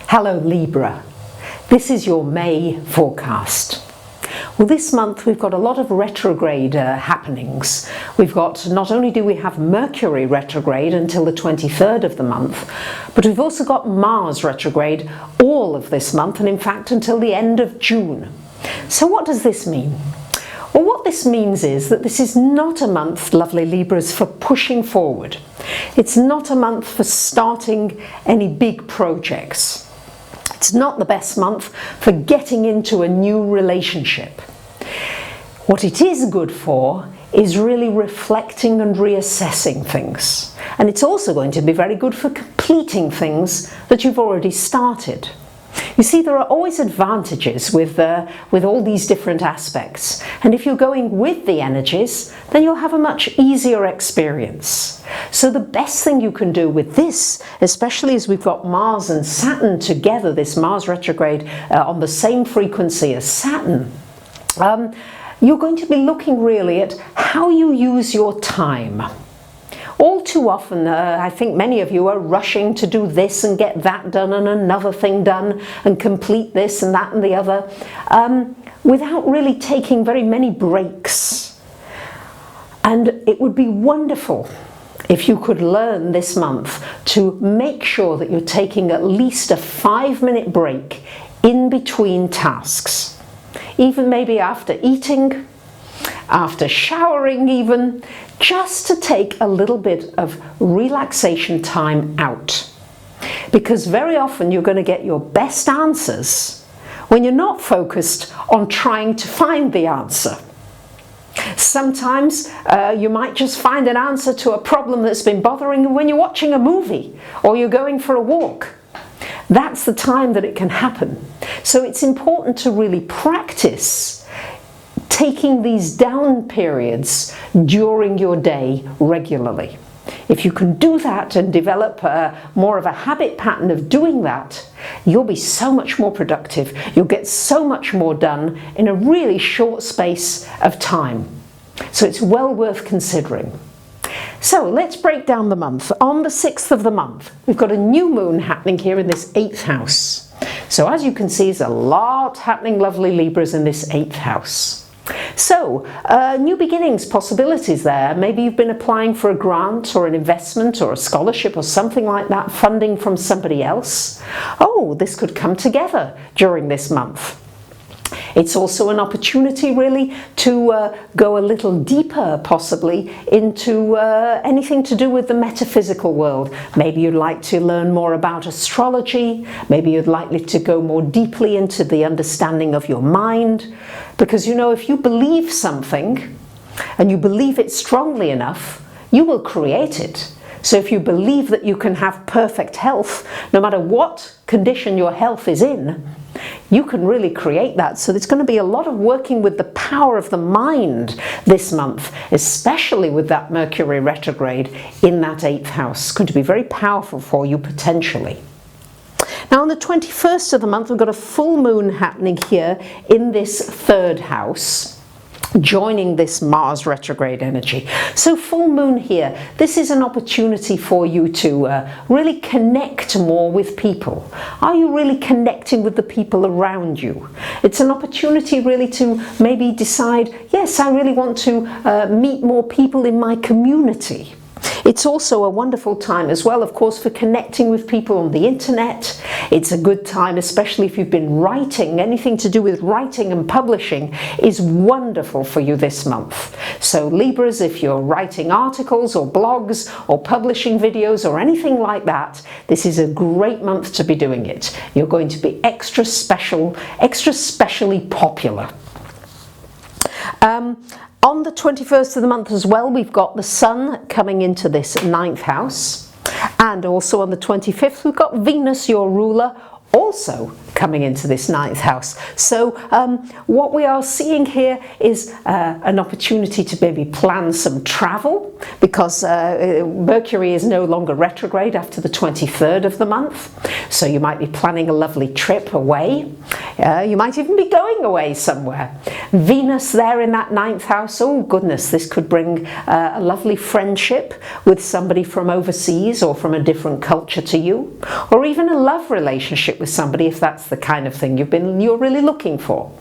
Hello Libra, this is your May forecast. Well, this month we've got a lot of retrograde happenings. We've got, not only do we have Mercury retrograde until the 23rd of the month, but we've also got Mars retrograde all of this month, and in fact until the end of June. So what does this mean? Well, what this means is that this is not a month, lovely Libras, for pushing forward. It's not a month for starting any big projects. It's not the best month for getting into a new relationship. What it is good for is really reflecting and reassessing things. And it's also going to be very good for completing things that you've already started. You see, there are always advantages with all these different aspects. And if you're going with the energies, then you'll have a much easier experience. So the best thing you can do with this, especially as we've got Mars and Saturn together, this Mars retrograde on the same frequency as Saturn, you're going to be looking really at how you use your time. All too often, I think many of you are rushing to do this and get that done and another thing done and complete this and that and the other, without really taking very many breaks. And it would be wonderful if you could learn this month to make sure that you're taking at least a 5-minute break in between tasks. Even maybe after eating, after showering even, just to take a little bit of relaxation time out. Because very often you're going to get your best answers when you're not focused on trying to find the answer. Sometimes you might just find an answer to a problem that's been bothering you when you're watching a movie or you're going for a walk. That's the time that it can happen. So it's important to really practice taking these down periods during your day regularly. If you can do that and develop more of a habit pattern of doing that, you'll be so much more productive. You'll get so much more done in a really short space of time. So it's well worth considering. So let's break down the month. On the 6th of the month, we've got a new moon happening here in this 8th house. So as you can see, there's a lot happening, lovely Libras, in this 8th house. So, new beginnings, possibilities there. Maybe you've been applying for a grant or an investment or a scholarship or something like that, funding from somebody else. Oh, this could come together during this month. It's also an opportunity really to go a little deeper possibly into anything to do with the metaphysical world. Maybe you'd like to learn more about astrology. Maybe you'd like to go more deeply into the understanding of your mind. Because you know, if you believe something and you believe it strongly enough, you will create it. So if you believe that you can have perfect health, no matter what condition your health is in, you can really create that. So there's going to be a lot of working with the power of the mind this month, especially with that Mercury retrograde in that 8th house. It's going to be very powerful for you potentially. Now on the 21st of the month, we've got a full moon happening here in this 3rd house, joining this Mars retrograde energy. So full moon here, this is an opportunity for you to really connect more with people. Are you really connecting with the people around you? It's an opportunity really to maybe decide, yes, I really want to meet more people in my community. It's also a wonderful time as well, of course, for connecting with people on the internet. It's a good time, especially if you've been writing. Anything to do with writing and publishing is wonderful for you this month. So Libras, if you're writing articles or blogs or publishing videos or anything like that, this is a great month to be doing it. You're going to be extra special, extra specially popular. On the 21st of the month as well, we've got the Sun coming into this 9th house. And also on the 25th, we've got Venus, your ruler, also coming into this 9th house. So what we are seeing here is an opportunity to maybe plan some travel, because Mercury is no longer retrograde after the 23rd of the month. So you might be planning a lovely trip away. You might even be going away somewhere. Venus there in that 9th house, oh goodness, this could bring a lovely friendship with somebody from overseas or from a different culture to you, or even a love relationship with somebody if that's the kind of thing you're really looking for.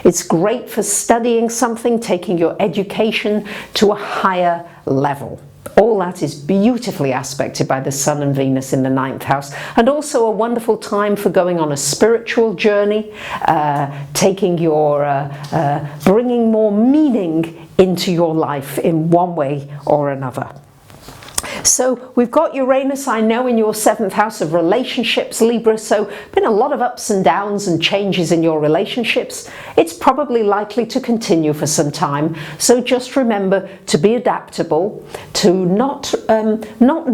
It's great for studying something, taking your education to a higher level. All that is beautifully aspected by the Sun and Venus in the 9th house, and also a wonderful time for going on a spiritual journey, bringing more meaning into your life in one way or another. So we've got Uranus, I know, in your 7th house of relationships, Libra, so been a lot of ups and downs and changes in your relationships. It's probably likely to continue for some time, so just remember to be adaptable, to not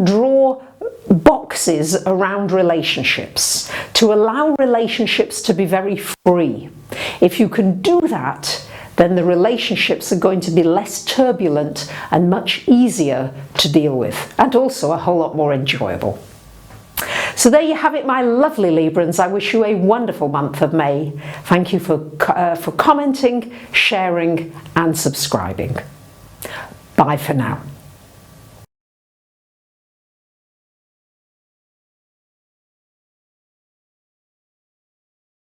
draw boxes around relationships, to allow relationships to be very free. If you can do that, then the relationships are going to be less turbulent and much easier to deal with, and also a whole lot more enjoyable. So there you have it, my lovely Librans. I wish you a wonderful month of May. Thank you for commenting, sharing and subscribing. Bye for now.